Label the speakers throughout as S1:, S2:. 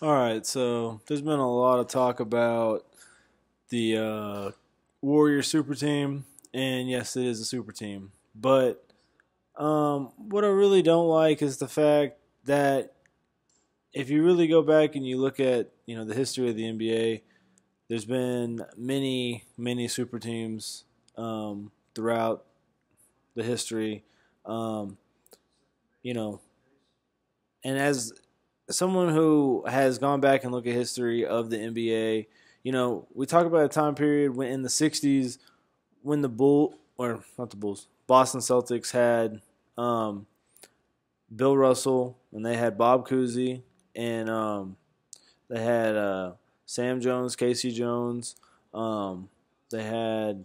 S1: All right, so there's been a lot of talk about the Warrior super team, and yes, it is a super team. But what I really don't like is the fact that if you really go back and you look at the history of the NBA, there's been many super teams throughout the history. Um, you know, and as someone who has gone back and looked at history of the NBA, we talk about a time period when in the '60s when the Bull or not the Bulls, Boston Celtics had Bill Russell and they had Bob Cousy and they had Sam Jones, Casey Jones, they had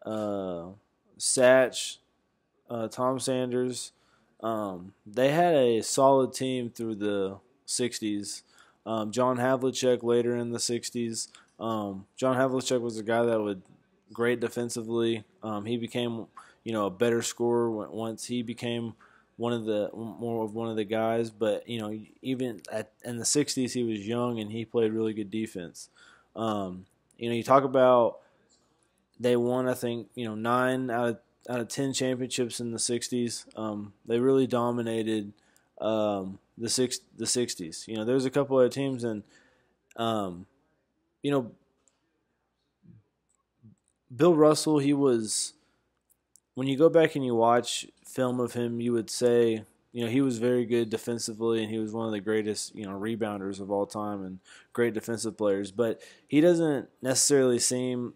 S1: uh, Satch, Tom Sanders. They had a solid team through the '60s. John Havlicek later in the '60s. John Havlicek was a guy that would great defensively. He became, a better scorer once he became one of the guys. But even in the '60s, he was young and he played really good defense. You talk about they won, I think, nine out of 10 championships in the '60s. They really dominated the '60s. There's a couple of teams, and um, you know, Bill Russell. He was when you go back and you watch film of him, you would say he was very good defensively, and he was one of the greatest rebounders of all time and great defensive players. But he doesn't necessarily seem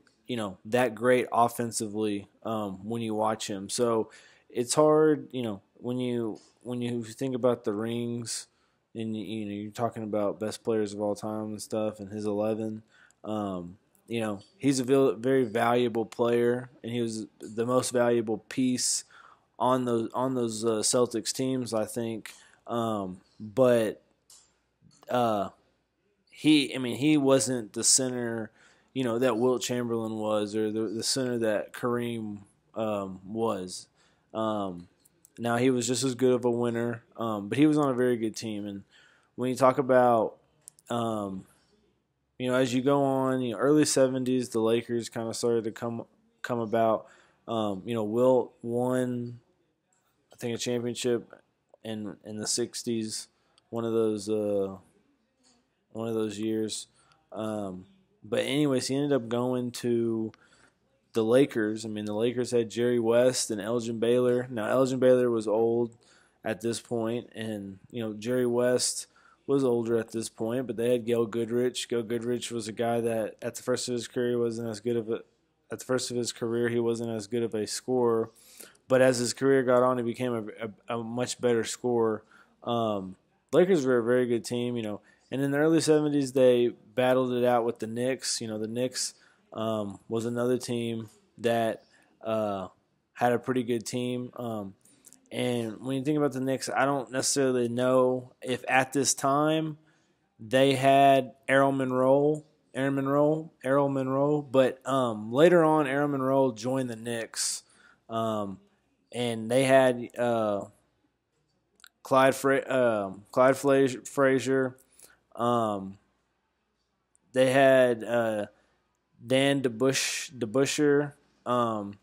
S1: that great offensively when you watch him. So it's hard when you think about the rings and you're talking about best players of all time and stuff and his 11. He's a very valuable player, and he was the most valuable piece on those Celtics teams, I think. But he wasn't the center, that Wilt Chamberlain was, or the center that Kareem was. Now he was just as good of a winner, but he was on a very good team. And when you talk about, as you go on, early '70s, the Lakers kind of started to come about. Wilt won, I think, a championship in the '60s, one of those one of those years. But anyways, he ended up going to the Lakers. I mean, the Lakers had Jerry West and Elgin Baylor. Now, Elgin Baylor was old at this point, and Jerry West was older at this point. But they had Gail Goodrich. Gail Goodrich was a guy that at the first of his career wasn't as good of a at the first of his career he wasn't as good of a scorer. But as his career got on, he became a much better scorer. Lakers were a very good team, and in the early '70s they battled it out with the Knicks. The Knicks was another team that had a pretty good team. And when you think about the Knicks, I don't necessarily know if at this time they had Errol Monroe, but later on, Errol Monroe joined the Knicks, um, and they had Clyde Frazier. Um, they had Dan DeBuscher. Um,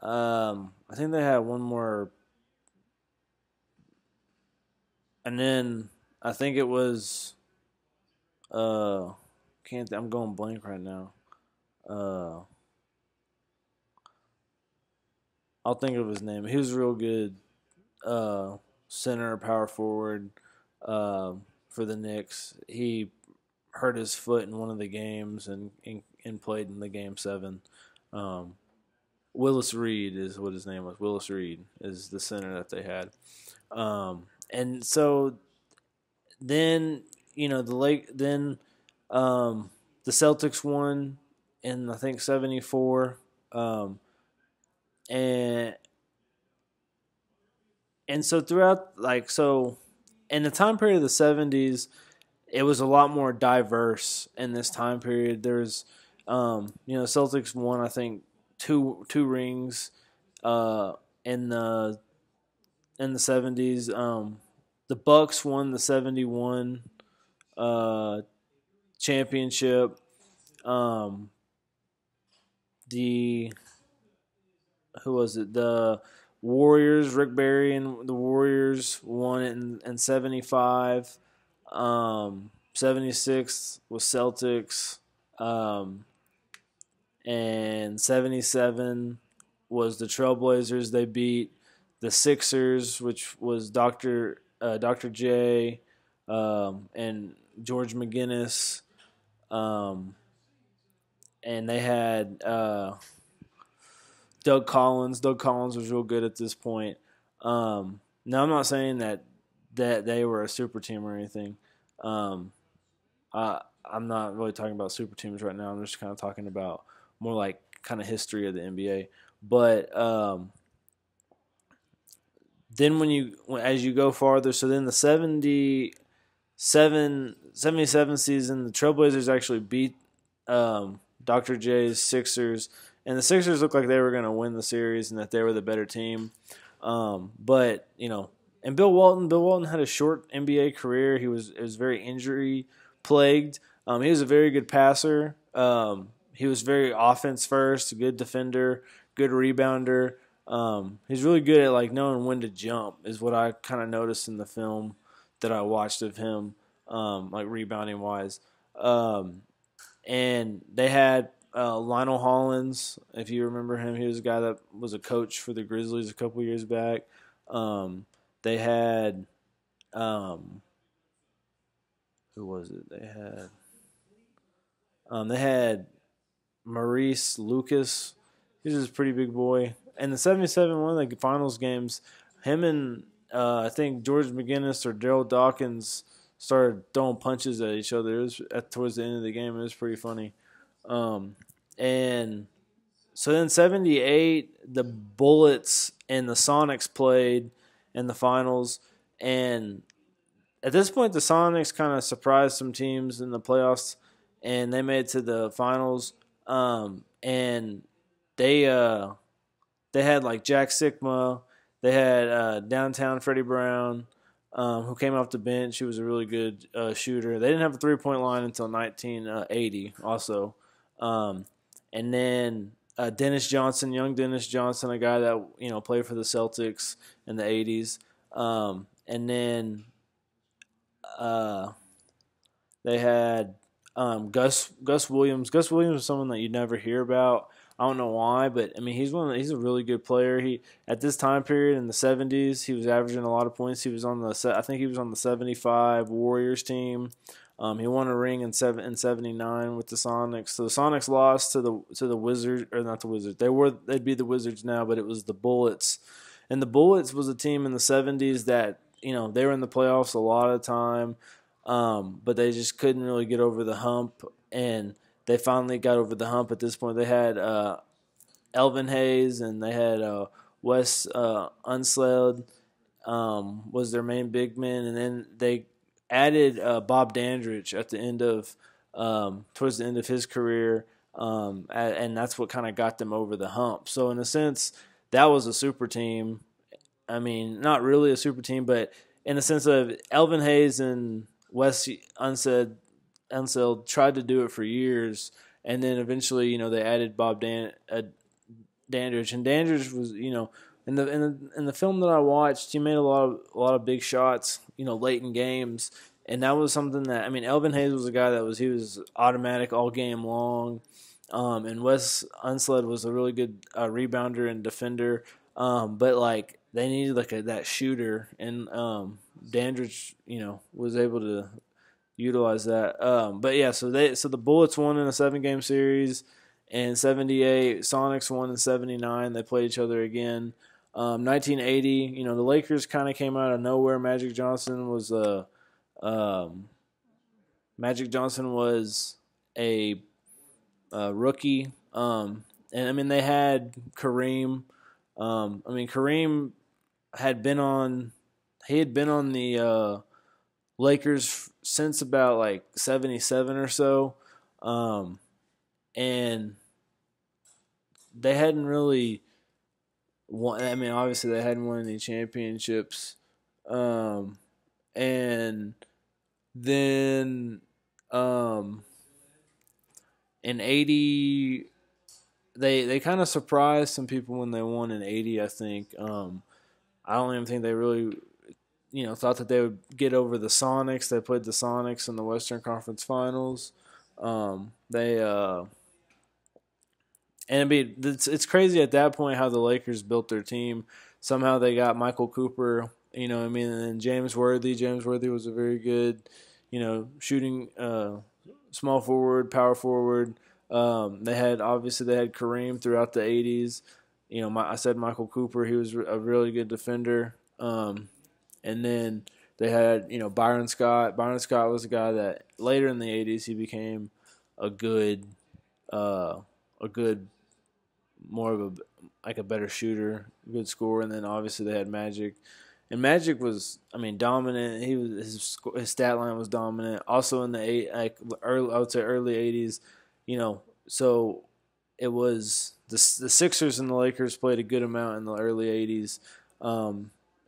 S1: I think they had one more, and then I think it was can't I'm going blank right now. Uh, I'll think of his name. He was real good. Center, power forward uh, for the Knicks. He hurt his foot in one of the games and played in the game seven. Um, Willis Reed is what his name was. Willis Reed is the center that they had. And so then um, the Celtics won in I think '74, and so throughout in the time period of the '70s, it was a lot more diverse in this time period. There's Celtics won I think two rings uh, in the '70s. The Bucks won the '71 uh, championship. Um, the who was it? The Warriors, Rick Barry and the Warriors won it in 75. 76 was Celtics. Um, and 77 was the Trailblazers. They beat the Sixers, which was Dr. J and George McGinnis. Um, and they had Doug Collins. Doug Collins was real good at this point. Now I'm not saying that they were a super team or anything. Um, I'm not really talking about super teams right now. I'm just kind of talking about more like kind of history of the NBA. But then as you go farther, so then the 77 season, the Trailblazers actually beat Dr. J's Sixers, and the Sixers looked like they were going to win the series and that they were the better team. But and Bill Walton had a short NBA career. He was very injury plagued. He was a very good passer. He was very offense first, a good defender, good rebounder. He's really good at like knowing when to jump is what I kind of noticed in the film that I watched of him, like rebounding wise. And they had Lionel Hollins, if you remember him. He was a guy that was a coach for the Grizzlies a couple years back. They had who was it? They had Maurice Lucas. He's a pretty big boy. And the 77, one of the finals games, him and I think George McGinnis or Daryl Dawkins started throwing punches at each other. It was towards the end of the game. It was pretty funny. And so then 78, the Bullets and the Sonics played in the finals. And at this point, the Sonics kind of surprised some teams in the playoffs, and they made it to the finals. And they had like Jack Sikma, they had downtown Freddie Brown, who came off the bench. He was a really good shooter. They didn't have a 3-point line until 1980, also. And then young Dennis Johnson, a guy that played for the Celtics in the 80s. And then they had Gus Williams. Gus Williams is someone that you never hear about. I don't know why, but I mean he's a really good player. He at this time period in the 70s, he was averaging a lot of points. He was on I think he was on the 75 Warriors team. He won a ring in 79 with the Sonics. So the Sonics lost to the Wizards, or not the Wizards. They'd be the Wizards now, but it was the Bullets. And the Bullets was a team in the 70s that they were in the playoffs a lot of the time. But they just couldn't really get over the hump, and they finally got over the hump at this point. They had Elvin Hayes, and they had Wes Unseld was their main big man, and then they added Bob Dandridge at the end of towards the end of his career, and that's what kind of got them over the hump. So in a sense, that was a super team. I mean, not really a super team, but in the sense of Elvin Hayes and Wes Unseld tried to do it for years, and then eventually, they added Bob Dandridge, and Dandridge was, in the film that I watched, he made a lot of big shots, late in games, and that was something that Elvin Hayes was a guy that he was automatic all game long, and Wes Unseld was a really good rebounder and defender, but like they needed like that shooter, and Dandridge, was able to utilize that. But yeah, so the Bullets won in a 7-game series. In 78, Sonics won in 79. They played each other again. 1980, the Lakers kind of came out of nowhere. Magic Johnson was a rookie. And they had Kareem. Kareem had been on the Lakers since about like 77 or so. And they hadn't really won. Obviously they hadn't won any championships. And Then um, in 80, they kind of surprised some people when they won in 80, I think. I don't even think they really, thought that they would get over the Sonics. They played the Sonics in the Western Conference Finals. They And it's crazy at that point how the Lakers built their team. Somehow they got Michael Cooper, what I mean, and then James Worthy. James Worthy was a very good, shooting small forward, power forward. They had Kareem throughout the '80s. I said Michael Cooper. He was a really good defender. And then they had Byron Scott. Byron Scott was a guy that later in the '80s he became a good uh, a good more of a better shooter, good scorer, and then obviously they had Magic, and Magic was dominant. He was his stat line was dominant. Also in the early, I would say early '80s, so it was the Sixers and the Lakers played a good amount in the early '80s.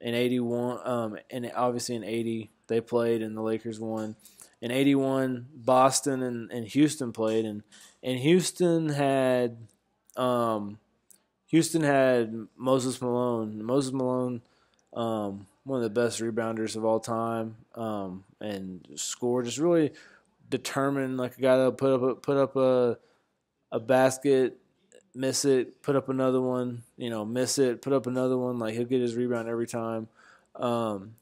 S1: In '81, and obviously in '80 they played and the Lakers won. In '81, Boston and Houston played, and um, Houston had Moses Malone. Moses Malone, one of the best rebounders of all time, and scored just really determined, like a guy that put up a basket, miss it, put up another one, miss it, put up another one. Like he'll get his rebound every time. Um,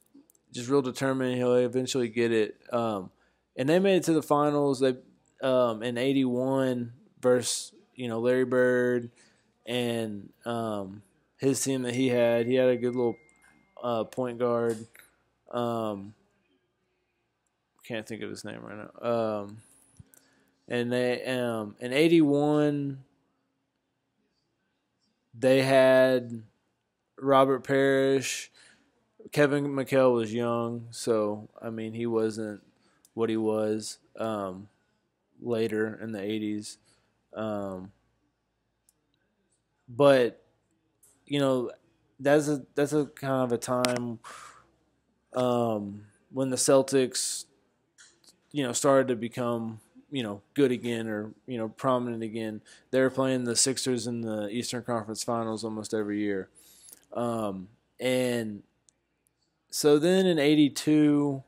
S1: just real determined. He'll eventually get it. And they made it to the finals. They in '81 versus Larry Bird and his team that he had. He had a good little point guard. Can't think of his name right now. And they in '81 they had Robert Parrish. Kevin McHale was young, so he wasn't what he was later in the '80s. Um, but that's a kind of a time when the Celtics started to become good again, or prominent again. They were playing the Sixers in the Eastern Conference Finals almost every year, and so then in '82.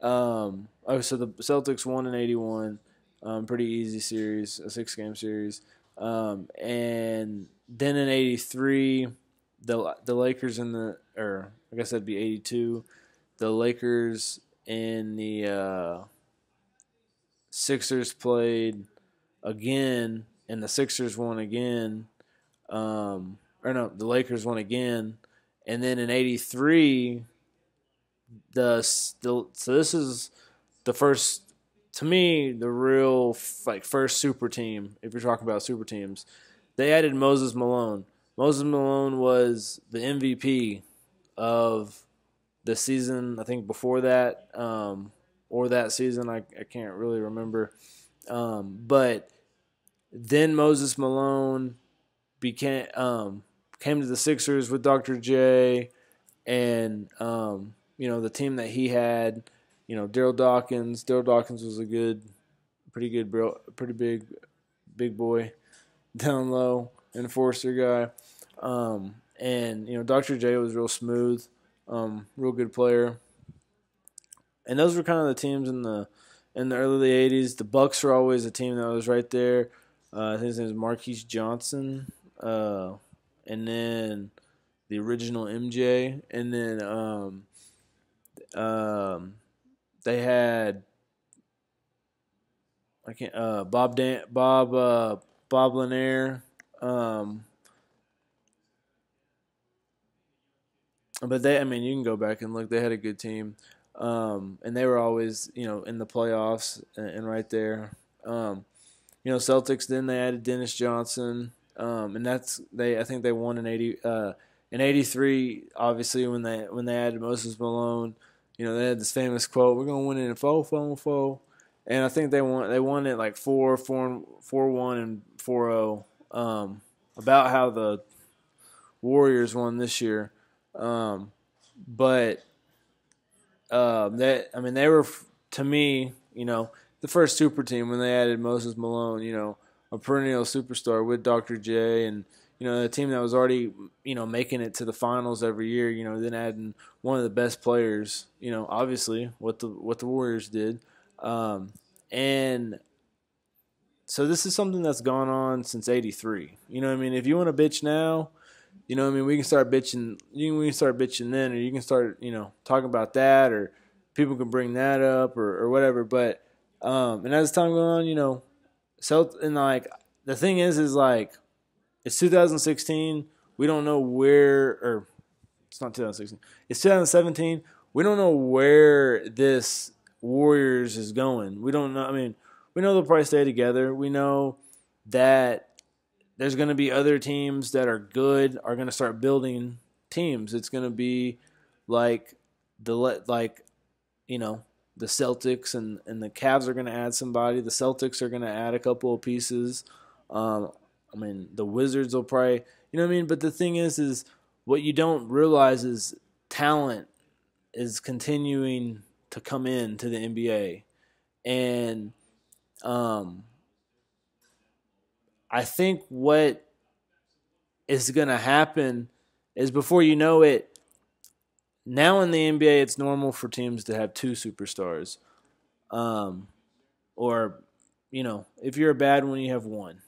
S1: So the Celtics won in '81, pretty easy series, a 6-game series, and then in '83, the Lakers or I guess that'd be '82, the Lakers and the Sixers played again, and the Sixers won again, or no, the Lakers won again, and then in '83 so this is the first, to me, the real first super team. If you're talking about super teams, they added Moses Malone. Moses Malone was the MVP of the season, I think before that, or that season. I can't really remember. But then Moses Malone became came to the Sixers with Dr. J, and the team that he had, Daryl Dawkins. Daryl Dawkins was a pretty good, bro, pretty big boy, down low enforcer guy. And Dr. J was real smooth, real good player. And those were kind of the teams in the early '80s. The Bucks were always a team that was right there. I think his name is Marquise Johnson, and then the original MJ, and then they had Bob Lanier, but you can go back and look. They had a good team, and they were always in the playoffs and right there. Celtics. Then they added Dennis Johnson, and I think they won in '83. Obviously, when they added Moses Malone, they had this famous quote: "We're gonna win it in 4-4-4." And I think they won it like 4-1 and 4-0. About how the Warriors won this year, but they were to me, the first super team when they added Moses Malone, a perennial superstar with Dr. J, and the team that was already making it to the finals every year. Then adding one of the best players. Obviously what the Warriors did, and so this is something that's gone on since '83. If you want to bitch now, we can start bitching. We can start bitching then, or you can start, talking about that, or people can bring that up, or whatever. But and as time goes on, the thing is like it's 2016. We don't know where, or it's not 2016. It's 2017. We don't know where this Warriors is going. We don't know. We know they'll probably stay together. We know that there's going to be other teams that are good, are going to start building teams. It's going to be like the Celtics and the Cavs are going to add somebody. The Celtics are going to add a couple of pieces. The Wizards will probably, But the thing is what you don't realize is talent is continuing to come in to the NBA. And I think what is going to happen is before you know it, now in the NBA, it's normal for teams to have two superstars. Or, if you're a bad one, you have one,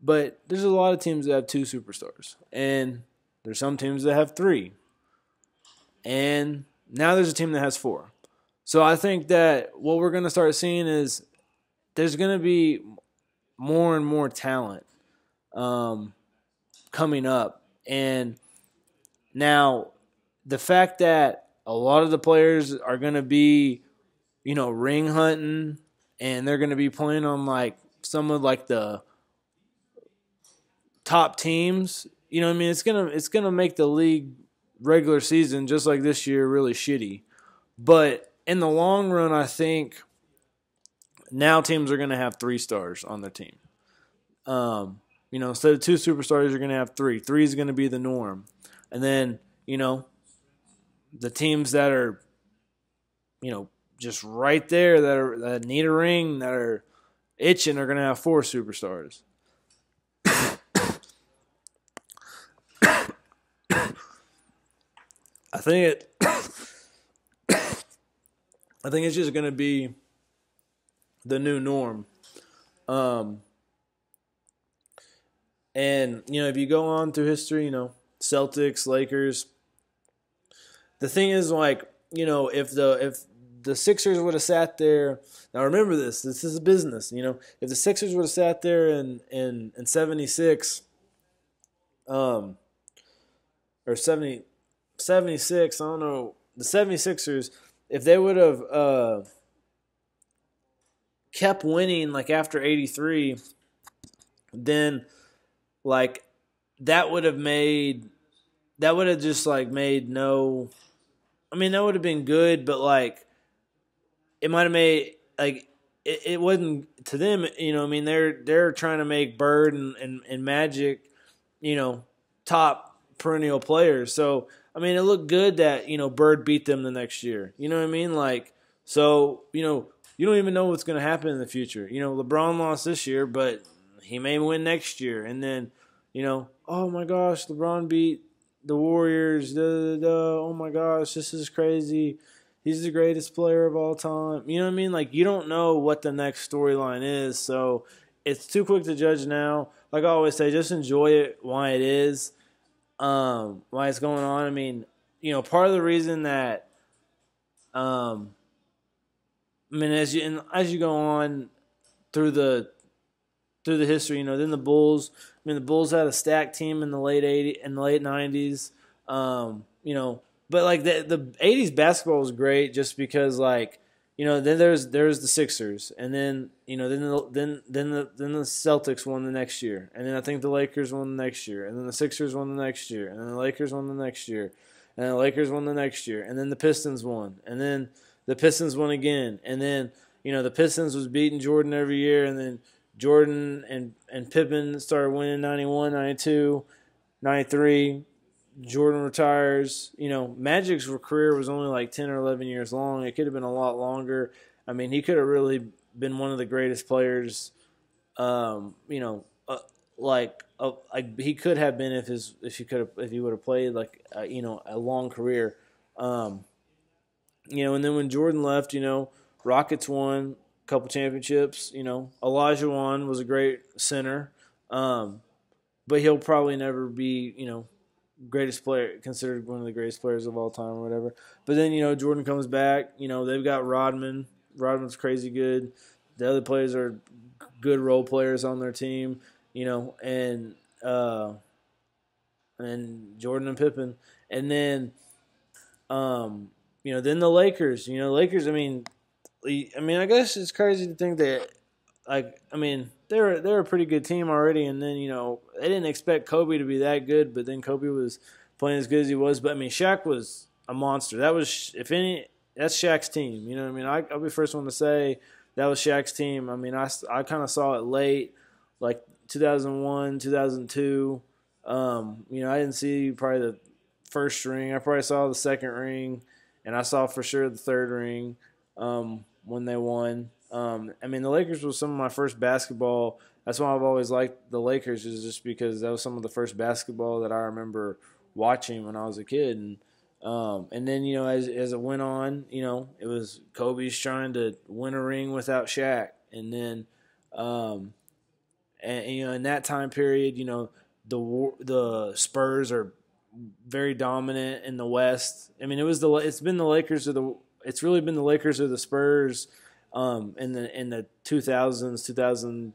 S1: But there's a lot of teams that have two superstars. And there's some teams that have three. And now there's a team that has four. So I think that what we're going to start seeing is there's going to be more and more talent coming up. And now the fact that a lot of the players are going to be, ring hunting, and they're going to be playing on like some of like the top teams, it's gonna make the league regular season just like this year really shitty. But in the long run, I think now teams are going to have three stars on their team. Instead of two superstars, you're going to have three. Three is going to be the norm. And then, the teams that are, just right there that need a ring, that are itching, are going to have four superstars. I think it's just going to be the new norm. And, if you go on through history, Celtics, Lakers, the thing is like, if the Sixers would have sat there, now remember this is a business, if the Sixers would have sat there in 76, or 76, I don't know, the 76ers, if they would have kept winning like after 83, then like that would have just like made no, that would have been good, but like it might have made like it wasn't to them, they're trying to make Bird and Magic, top perennial players. So it looked good that, Bird beat them the next year. You know what I mean? Like, so, you don't even know what's going to happen in the future. LeBron lost this year, but he may win next year. And then, oh my gosh, LeBron beat the Warriors. Oh my gosh, this is crazy. He's the greatest player of all time. You know what I mean? Like, you don't know what the next storyline is. So it's too quick to judge now. Like I always say, just enjoy it while it is. Why it's going on. Part of the reason that, as you go on through the history, then the Bulls. The Bulls had a stacked team in the late '90s. But like the '80s basketball was great just because like. Then there's the Sixers, and then then the Celtics won the next year, and then I think the Lakers won the next year, and then the Sixers won the next year, and then the Lakers won the next year, and then the Lakers won the next year, and then the Pistons won, and then the Pistons won again, and then the Pistons was beating Jordan every year, and then Jordan and Pippen started winning 91, 92, 93. Jordan retires. Magic's career was only like 10 or 11 years long. It could have been a lot longer. I mean, he could have really been one of the greatest players. Like he could have been if he would have played like a long career. And then when Jordan left, Rockets won a couple championships. Olajuwon was a great center, but he'll probably never be greatest player, considered one of the greatest players of all time or whatever. But then, Jordan comes back. They've got Rodman. Rodman's crazy good. The other players are good role players on their team, and Jordan and Pippen. And then, then the Lakers. Lakers, I mean, I guess it's crazy to think that, they're a pretty good team already, and then they didn't expect Kobe to be that good, but then Kobe was playing as good as he was. But Shaq was a monster. That was, if any, that's Shaq's team. I'll be the first one to say that was Shaq's team. I kind of saw it late, like 2001, 2002. I didn't see probably the first ring. I probably saw the second ring, and I saw for sure the third ring when they won. The Lakers was some of my first basketball. That's why I've always liked the Lakers, is just because that was some of the first basketball that I remember watching when I was a kid. And then, as it went on, it was Kobe's trying to win a ring without Shaq. And then, in that time period, the Spurs are very dominant in the West. It's really been the Lakers or the Spurs in the 2000s,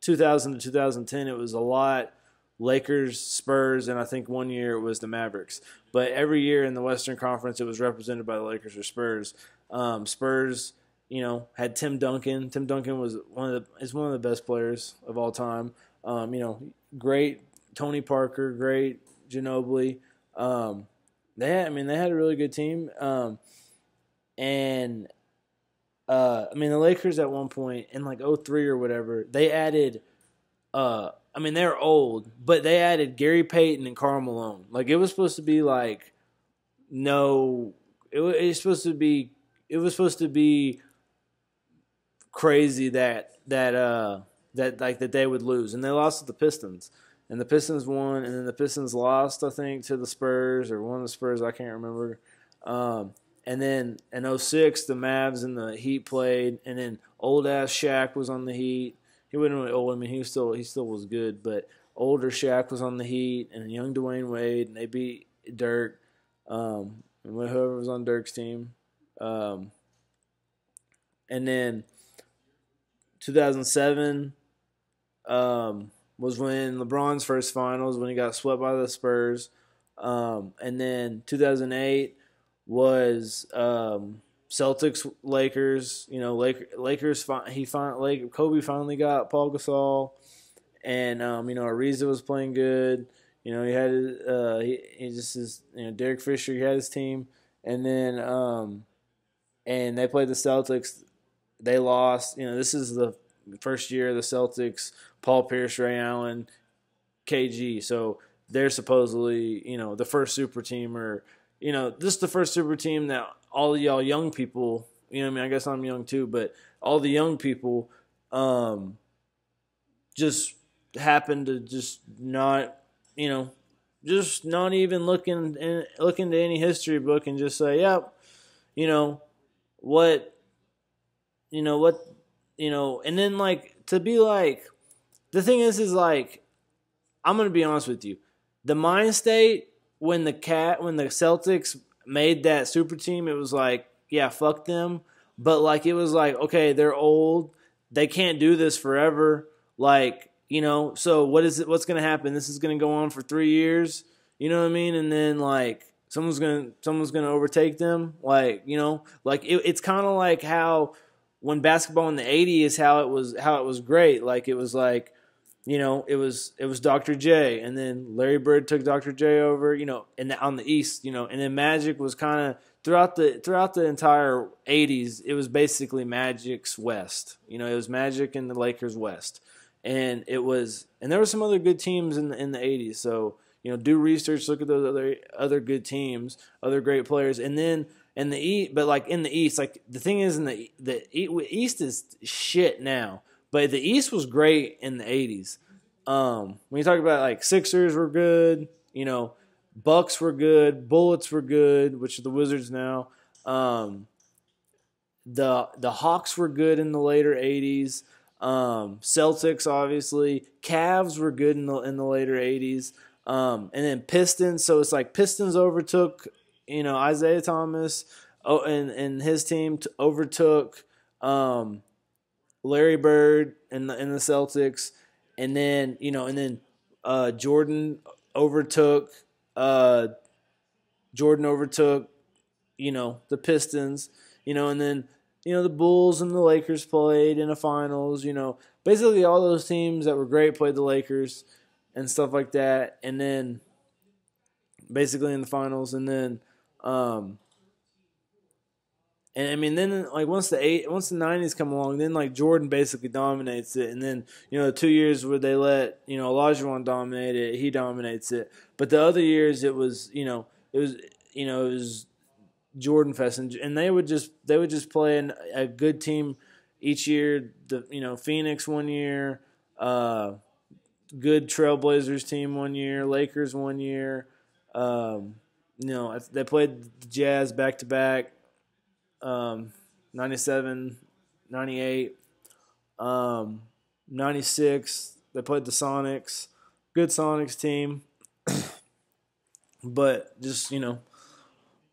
S1: 2000 to 2010. It was a lot Lakers, Spurs, and I think one year it was the Mavericks. But every year in the Western Conference, it was represented by the Lakers or Spurs. Spurs, had Tim Duncan. Tim Duncan was one of the best players of all time. Great Tony Parker, great Ginobili. They had a really good team. The Lakers at one point in like 2003 or whatever, they added. They're old, but they added Gary Payton and Karl Malone. Like, it was supposed to be like it was supposed to be crazy that they would lose, and they lost to the Pistons, and the Pistons won, and then the Pistons lost, I think, to the Spurs, or one of the Spurs, I can't remember. And then in 2006, the Mavs and the Heat played, and then old ass Shaq was on the Heat. He wasn't really old. He still was good, but older Shaq was on the Heat, and young Dwayne Wade, and they beat Dirk, and whoever was on Dirk's team. And then 2007 was when LeBron's first finals, when he got swept by the Spurs. And then 2008 was Celtics, Lakers. Lakers. Kobe finally got Paul Gasol, and Ariza was playing good. He had Derek Fisher. He had his team, and then and they played the Celtics. They lost. This is the first year of the Celtics. Paul Pierce, Ray Allen, KG. So they're supposedly the first super team, or this is the first super team that all of y'all young people, I guess I'm young too, but all the young people just happen to just not, just not even look into any history book and just say, yep, and then to be like, the thing is like, I'm going to be honest with you. The mind state when the Celtics made that super team, it was like, yeah, fuck them. But it was like, okay, they're old. They can't do this forever. So what's going to happen? This is going to go on for 3 years. You know what I mean? And then someone's going to overtake them. It's kind of like how when basketball in the 80s, how it was great. It was it was Dr. J, and then Larry Bird took Dr. J over, and on the East, and then Magic was kind of throughout the entire 80s, it was basically Magic's West. It was Magic and the Lakers West. And there were some other good teams in the 80s. So, do research, look at those other good teams, other great players, and then in the East. But like in the East, like the thing is, in the East is shit now, but the East was great in the '80s. When you talk about like Sixers were good, Bucks were good, Bullets were good, which are the Wizards now. The Hawks were good in the later '80s. Celtics, obviously, Cavs were good in the later '80s, and then Pistons. So it's like Pistons overtook, Isaiah Thomas, and his team overtook Larry Bird and the Celtics, and then Jordan overtook the Pistons, and then the Bulls and the Lakers played in the finals. Basically all those teams that were great played the Lakers and stuff like that, and then basically in the finals, and then and I mean, then like once the '90s come along, then like Jordan basically dominates it, and then the 2 years where they let Olajuwon dominate it, he dominates it. But the other years it was Jordan Fest, and they would just play a good team each year. The Phoenix one year, good Trailblazers team one year, Lakers one year. They played the Jazz back to back. 97, 98, 96. They played the Sonics. Good Sonics team. But just,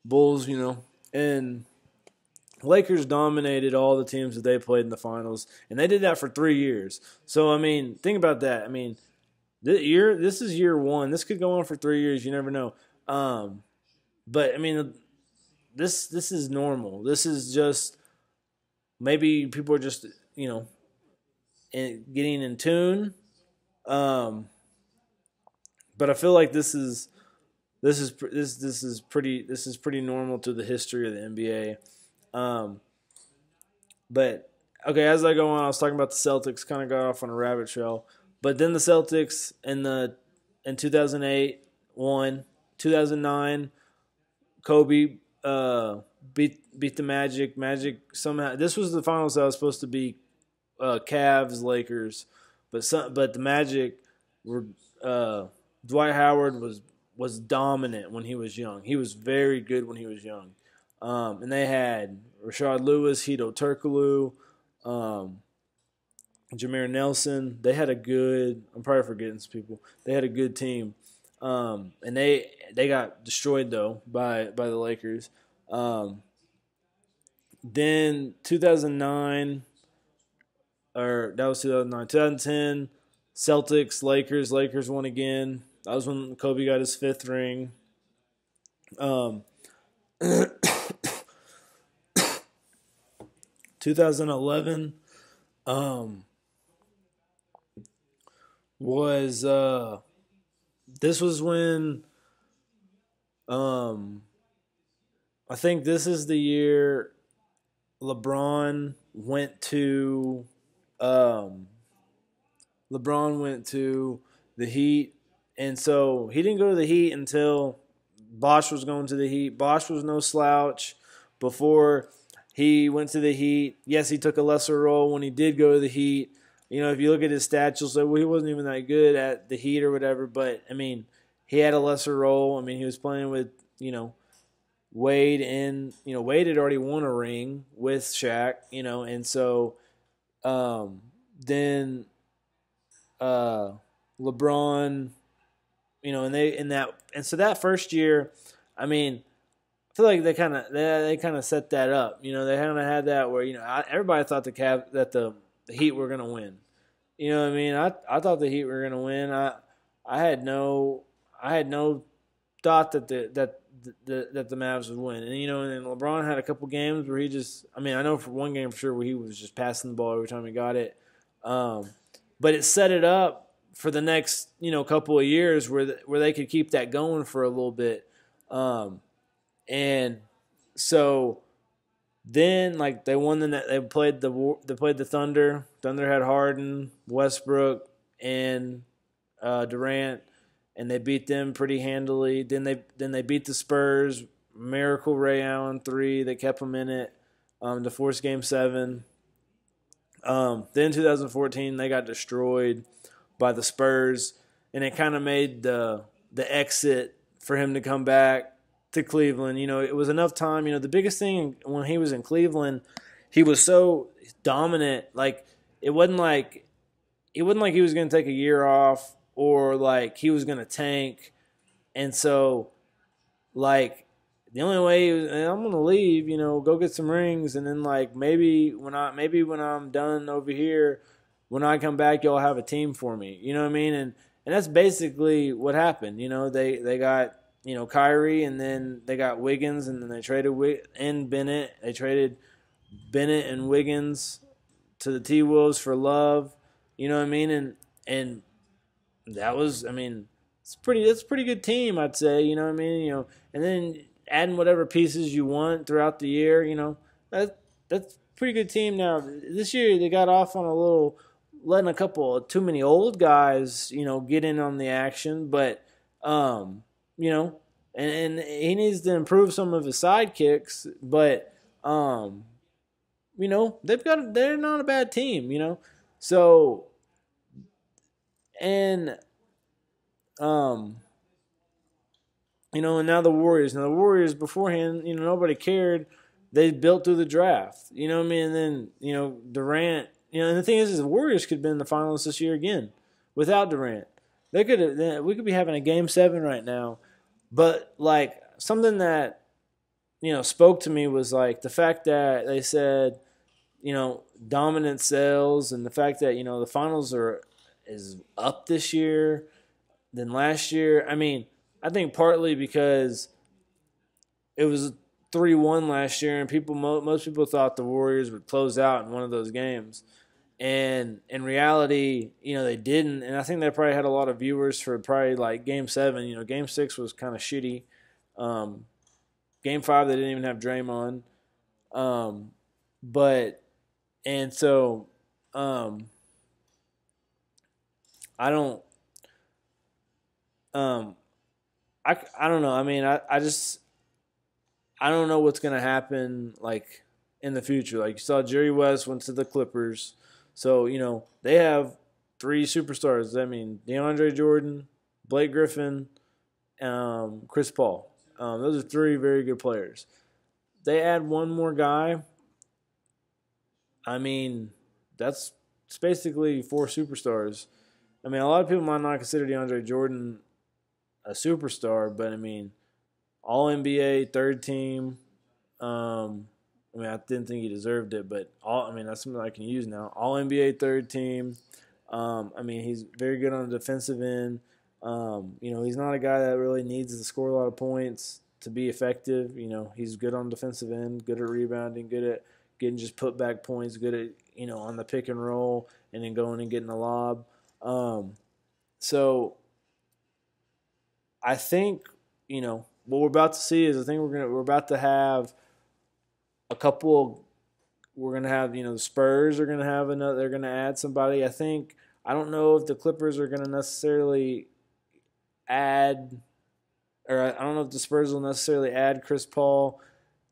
S1: Bulls, and Lakers dominated all the teams that they played in the finals. And they did that for 3 years. So, I mean, think about that. I mean, this is year one. This could go on for 3 years. You never know. But, I mean, This is normal. This is just maybe people are just getting in tune. But I feel like this is pretty normal to the history of the NBA. But okay, as I go on, I was talking about the Celtics. Kind of got off on a rabbit trail, but then the Celtics in 2008 won. 2009, Kobe. Beat the Magic. Magic somehow. This was the finals that was supposed to be Cavs, Lakers, but the Magic were. Dwight Howard was dominant when he was young. He was very good when he was young, and they had Rashard Lewis, Hedo Turkoglu, Jameer Nelson. They had a good. I'm probably forgetting some people. They had a good team. And they got destroyed though by the Lakers. Then 2009, or that was 2009. 2010, Celtics, Lakers. Lakers won again. That was when Kobe got his 5th ring. 2011 was this was when I think this is the year LeBron went to the Heat, and so he didn't go to the Heat until Bosh was going to the Heat. Bosh was no slouch before he went to the Heat. Yes, he took a lesser role when he did go to the Heat. If you look at his stats, you'll say, well, he wasn't even that good at the Heat or whatever. But, I mean, he had a lesser role. I mean, he was playing with, Wade, and, Wade had already won a ring with Shaq, and so then LeBron, and so that first year, I mean, I feel like they kind of set that up. They kind of had that where everybody thought that the Heat were gonna win. You know what I mean? I thought the Heat were gonna win. I had no thought that the Mavs would win. And and then LeBron had a couple games where he just, I mean, I know for one game for sure where he was just passing the ball every time he got it. But it set it up for the next couple of years where they could keep that going for a little bit. And so then they won they played the Thunder. Thunder had Harden, Westbrook, and Durant, and they beat them pretty handily. Then they beat the Spurs. Miracle Ray Allen 3. They kept them in it to force Game 7. Then 2014 they got destroyed by the Spurs, and it kind of made the exit for him to come back to Cleveland. It was enough time. The biggest thing when he was in Cleveland, he was so dominant. Like it wasn't like he was going to take a year off or like he was going to tank, and so like. The only way I'm gonna leave, go get some rings, and then like maybe when I'm done over here, when I come back, y'all have a team for me. You know what I mean? And that's basically what happened. They got Kyrie, and then they got Wiggins, and then they traded Bennett. They traded Bennett and Wiggins to the T-Wolves for Love. You know what I mean? And that was, that's a pretty good team, I'd say. You know what I mean? And then adding whatever pieces you want throughout the year, that's a pretty good team. Now, this year they got off on a little, letting a couple too many old guys, get in on the action. But, and he needs to improve some of his sidekicks. But, they're not a bad team, So, and, and now the Warriors. Now the Warriors beforehand, nobody cared. They built through the draft. You know what I mean? And then, Durant. And the thing is the Warriors could have been in the finals this year again without Durant. We could be having a Game 7 right now. But like something that spoke to me was like the fact that they said, dominant sales, and the fact that the finals is up this year than last year. I think partly because it was 3-1 last year, and most people thought the Warriors would close out in one of those games. And in reality, they didn't. And I think they probably had a lot of viewers for probably like Game 7. Game 6 was kind of shitty. Game 5, they didn't even have Draymond. I don't. I don't know. I don't know what's gonna happen like in the future. Like you saw, Jerry West went to the Clippers, so they have 3 superstars. DeAndre Jordan, Blake Griffin, Chris Paul. Those are 3 very good players. They add one more guy. That's basically 4 superstars. A lot of people might not consider DeAndre Jordan a superstar, but all NBA, third team. I didn't think he deserved it, but that's something I can use now. All NBA, third team. He's very good on the defensive end. He's not a guy that really needs to score a lot of points to be effective. He's good on the defensive end, good at rebounding, good at getting just put back points, good at on the pick and roll, and then going and getting a lob. So I think what we're about to see is we're about to have a couple. We're gonna have the Spurs are gonna have another. They're gonna add somebody. I don't know if the Clippers are gonna necessarily add, or I don't know if the Spurs will necessarily add Chris Paul.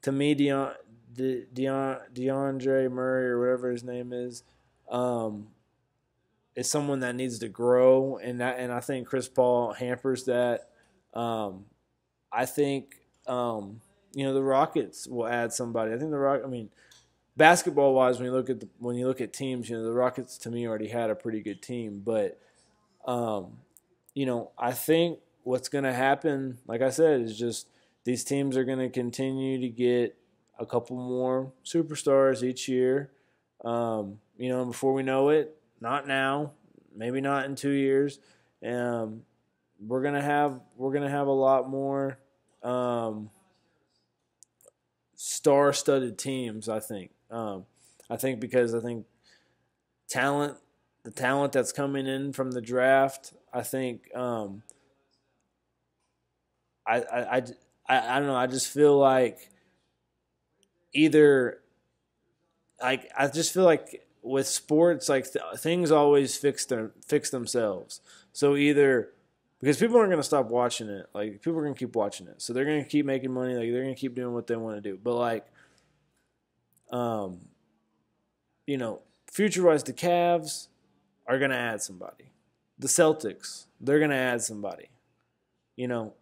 S1: To me, DeAndre Murray or whatever his name is someone that needs to grow, and I think Chris Paul hampers that. I think the Rockets will add somebody. I think basketball wise, when you look at teams, the Rockets to me already had a pretty good team, but I think what's going to happen, like I said, is just these teams are going to continue to get a couple more superstars each year. Before we know it, not now, maybe not in 2 years, we're gonna have a lot more star-studded teams. I think because the talent that's coming in from the draft. I think I don't know. I just feel like I just feel like with sports, like things always fix themselves. So either because people aren't going to stop watching it. Like, people are going to keep watching it, so they're going to keep making money. Like, they're going to keep doing what they want to do. But like, um, you know, future wise, the Cavs are going to add somebody. The Celtics, they're going to add somebody. You know,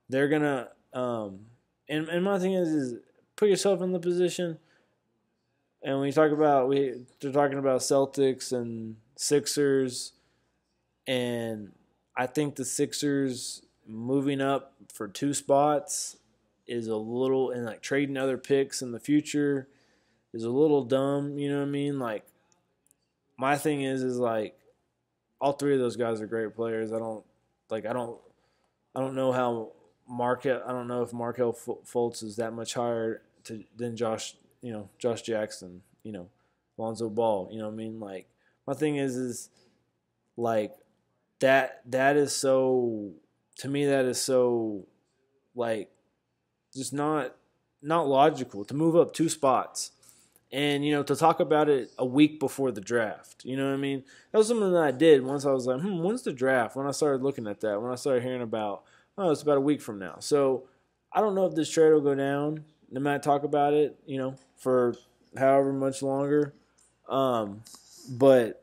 S1: they're going to. And my thing is put yourself in the position. And when you talk about they're talking about Celtics and Sixers, and I think the Sixers moving up for 2 spots is a little, and like trading other picks in the future is a little dumb. You know what I mean? Like, my thing is like, all 3 of those guys are great players. I don't know how I don't know if Markel Fultz is that much higher than Josh Jackson, Lonzo Ball. You know what I mean? Like, my thing is like, that is so, to me, that is so, like, just not logical to move up 2 spots. And, to talk about it a week before the draft. You know what I mean? That was something that I did once. I was like, when's the draft? When I started looking at that, when I started hearing about, it's about a week from now. So I don't know if this trade will go down. They might talk about it, for however much longer. But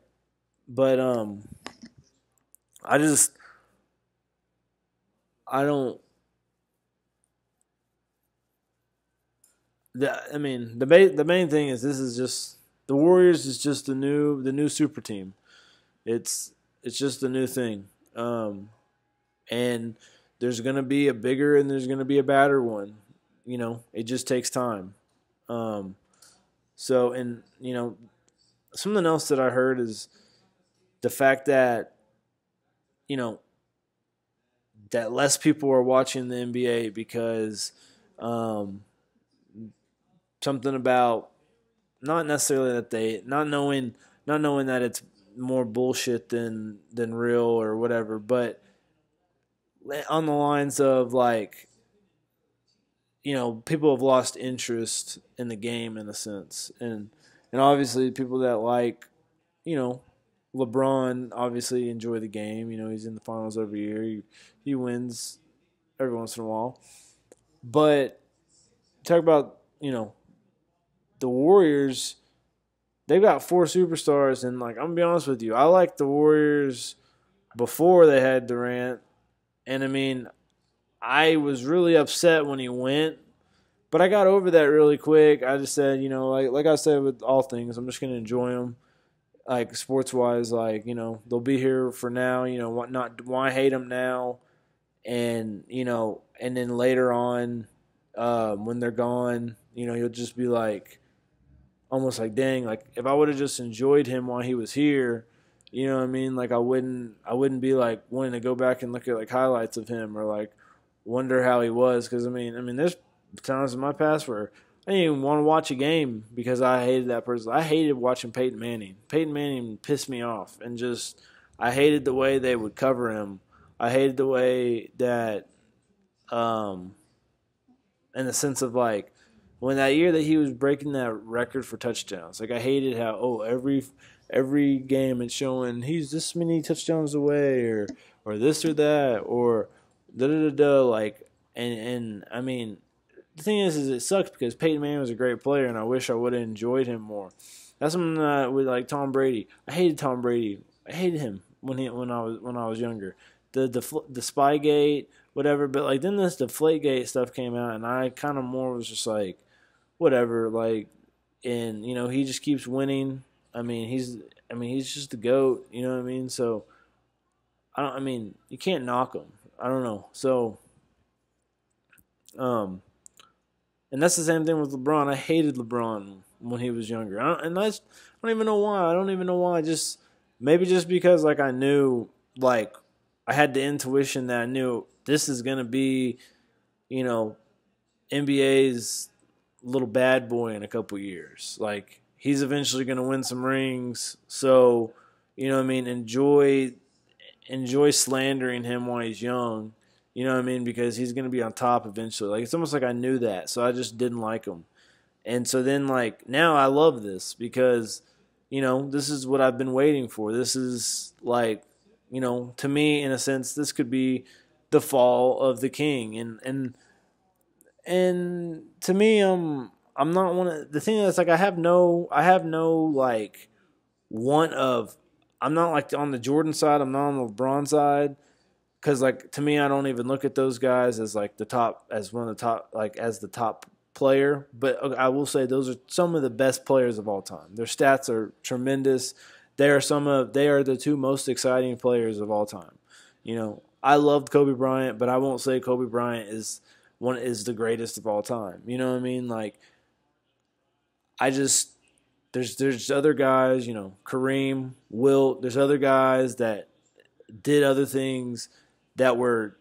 S1: I don't. The main thing is, this is just, the Warriors is just the new super team. It's just a new thing, and there's gonna be a bigger and there's gonna be a badder one. It just takes time. So, and something else that I heard is the fact that that less people are watching the NBA because something about, not necessarily that they not knowing that it's more bullshit than real or whatever, but on the lines of, like, people have lost interest in the game, in a sense, and obviously people that like, LeBron obviously enjoy the game. He's in the finals every year. He wins every once in a while, but talk about the Warriors. They've got 4 superstars, and like, I'm gonna be honest with you, I liked the Warriors before they had Durant, and I was really upset when he went, but I got over that really quick. I just said, like I said with all things, I'm just gonna enjoy them, like, sports wise. Like, they'll be here for now. Why hate them now, and and then later on, when they're gone, you'll just be like, almost like, dang, like, if I would have just enjoyed him while he was here, you know what I mean? Like, I wouldn't be like wanting to go back and look at like highlights of him, or like wonder how he was. Because there's times in my past where I didn't even want to watch a game because I hated that person. I hated watching Peyton Manning. Peyton Manning pissed me off, and just, I hated the way they would cover him. I hated the way that, in the sense of, like, when that year that he was breaking that record for touchdowns, like, I hated how, every game it's showing he's this many touchdowns away, or this or that, or da da da da, like, and the thing is it sucks because Peyton Manning was a great player, and I wish I would have enjoyed him more. That's something that, with like Tom Brady. I hated Tom Brady. I hated him when I was younger. The Spygate, whatever. But like, then this Deflategate stuff came out, and I kind of more was just like, whatever. Like, and he just keeps winning. He's just the GOAT. You know what I mean? So you can't knock him. I don't know. So, and that's the same thing with LeBron. I hated LeBron when he was younger. I don't even know why. I don't even know why. Just maybe just because, like, I knew, like, I had the intuition that I knew this is gonna be, NBA's little bad boy in a couple years. Like, he's eventually gonna win some rings. So, enjoy slandering him while he's young. You know what I mean? Because he's going to be on top eventually. Like, it's almost like I knew that, so I just didn't like him. And so then, like, now I love this because, this is what I've been waiting for. This is, like, to me, in a sense, this could be the fall of the king. And to me, I'm not one of the thing that's like I have no like want of I'm not like on the Jordan side. I'm not on the LeBron side. Because like to me, I don't even look at those guys as like the top, as one of the top, like as the top player. But I will say those are some of the best players of all time. Their stats are tremendous. They are the two most exciting players of all time. I loved Kobe Bryant, but I won't say Kobe Bryant is the greatest of all time. You know what I mean? Like I just there's other guys, Kareem, Wilt. There's other guys that did other things that were,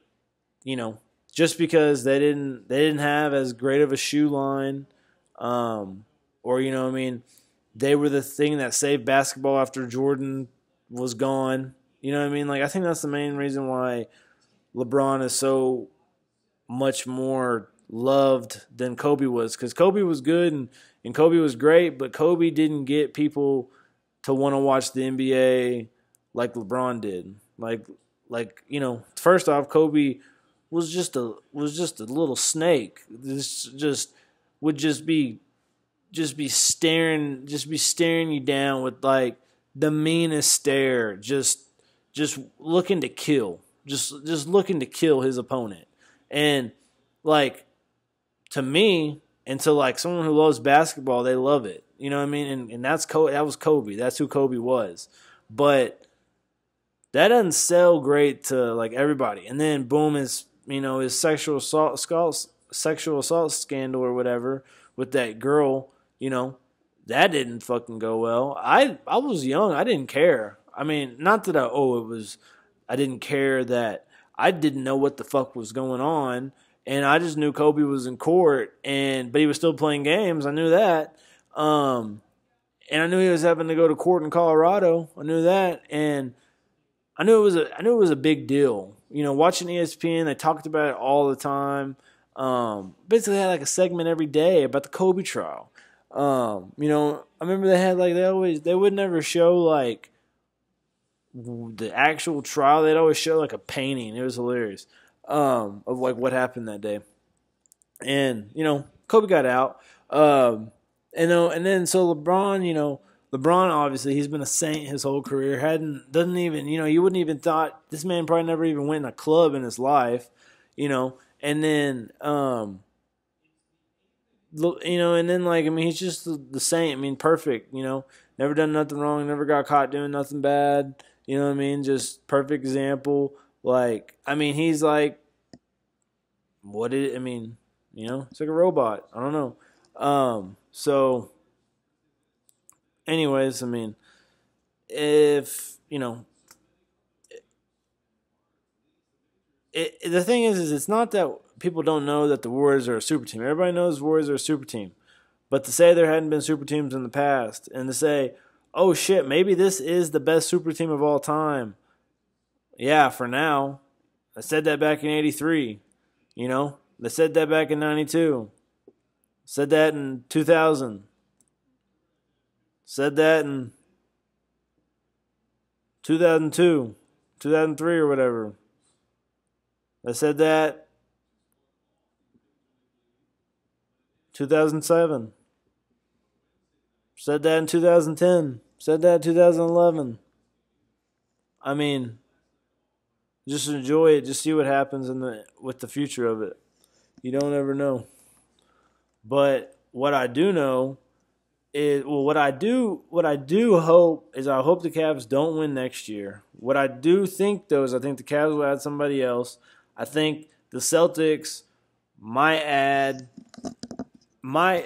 S1: just because they didn't have as great of a shoe line, or they were the thing that saved basketball after Jordan was gone. You know what I mean? Like I think that's the main reason why LeBron is so much more loved than Kobe was, because Kobe was good and Kobe was great, but Kobe didn't get people to want to watch the NBA like LeBron did. First off, Kobe was just a little snake. This would be staring you down with like the meanest stare, just looking to kill, just looking to kill his opponent. And like to me, and to like someone who loves basketball, they love it. You know what I mean? And that was Kobe. That's who Kobe was. But that doesn't sell great to like everybody. And then boom, his sexual assault scandal or whatever with that girl, that didn't fucking go well. I was young, I didn't care. I mean, not that I didn't care, that I didn't know what the fuck was going on, and I just knew Kobe was in court, but he was still playing games. I knew that. And I knew he was having to go to court in Colorado. I knew that, and I knew it was a big deal. Watching ESPN, they talked about it all the time. Basically, they had like a segment every day about the Kobe trial. I remember they would never show like the actual trial. They'd always show like a painting. It was hilarious of like what happened that day. And Kobe got out. And then so LeBron, obviously, he's been a saint his whole career. Doesn't even, you wouldn't even thought this man probably never even went in a club in his life, And then, and then like, I mean, he's just the saint. I mean, perfect, never done nothing wrong, never got caught doing nothing bad. You know what I mean? Just perfect example. Like, I mean, he's like, it's like a robot. I don't know. So. Anyways, I mean, if, the thing is it's not that people don't know that the Warriors are a super team. Everybody knows the Warriors are a super team. But to say there hadn't been super teams in the past, and to say, oh shit, maybe this is the best super team of all time. Yeah, for now. I said that back in 83. They said that back in 92. Said that in 2000. Said that in 2002, 2003 or whatever. I said that 2007. Said that in 2010. Said that in 2011. I mean, just enjoy it. Just see what happens with the future of it. You don't ever know. But what I do know what I do hope is I hope the Cavs don't win next year. What I do think, though, is I think the Cavs will add somebody else. I think the Celtics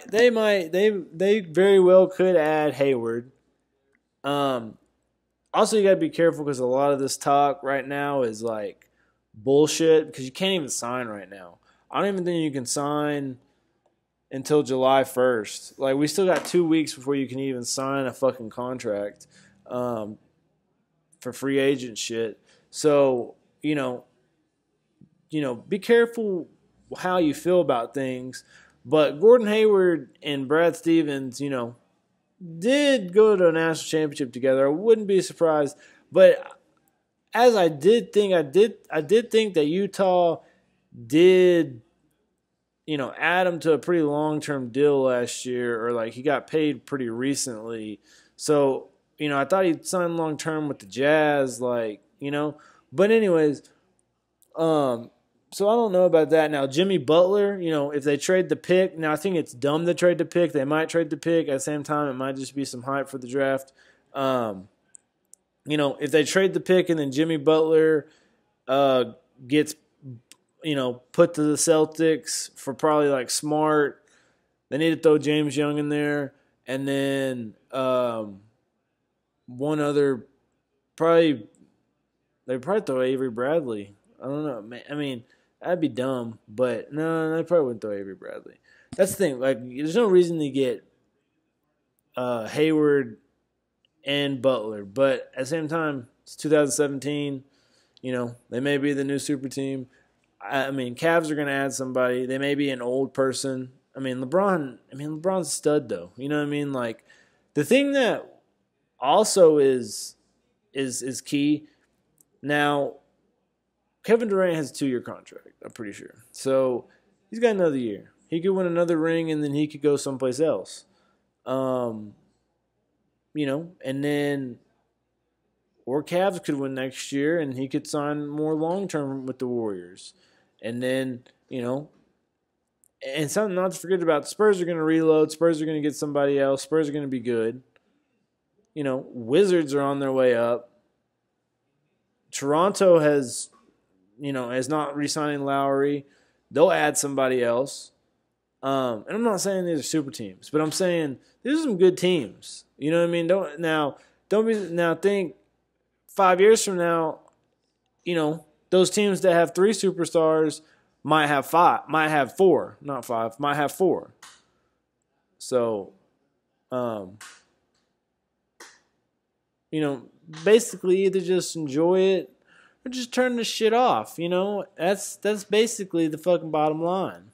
S1: they very well could add Hayward. Also, you got to be careful because a lot of this talk right now is like bullshit because you can't even sign right now. I don't even think you can sign until July 1st. Like, we still got 2 weeks before you can even sign a fucking contract for free agent shit. So, be careful how you feel about things. But Gordon Hayward and Brad Stevens, did go to a national championship together. I wouldn't be surprised. But as I did think, I did think that Utah did, add him to a pretty long term deal last year, or like he got paid pretty recently. So, I thought he'd sign long term with the Jazz, But anyways, so I don't know about that. Now, Jimmy Butler, if they trade the pick, now I think it's dumb to trade the pick. They might trade the pick. At the same time, it might just be some hype for the draft. If they trade the pick and then Jimmy Butler gets, put to the Celtics for probably like Smart, they need to throw James Young in there. And then one other, they'd probably throw Avery Bradley. I don't know. I mean, that'd be dumb, but no, they probably wouldn't throw Avery Bradley. That's the thing. Like, there's no reason to get Hayward and Butler, but at the same time, it's 2017. They may be the new super team. I mean, Cavs are going to add somebody. They may be an old person. LeBron's a stud, though. You know what I mean? Like, the thing that also is key. Now, Kevin Durant has a 2-year contract, I'm pretty sure. So he's got another year. He could win another ring, and then he could go someplace else. And then, or Cavs could win next year, and he could sign more long-term with the Warriors. And then, and something not to forget about, the Spurs are going to reload. Spurs are going to get somebody else. Spurs are going to be good. Wizards are on their way up. Toronto is not re-signing Lowry. They'll add somebody else. And I'm not saying these are super teams, but I'm saying these are some good teams. You know what I mean? Think 5 years from now, those teams that have 3 superstars might have 4, not 5, might have 4. So, basically either just enjoy it or just turn the shit off. That's basically the fucking bottom line.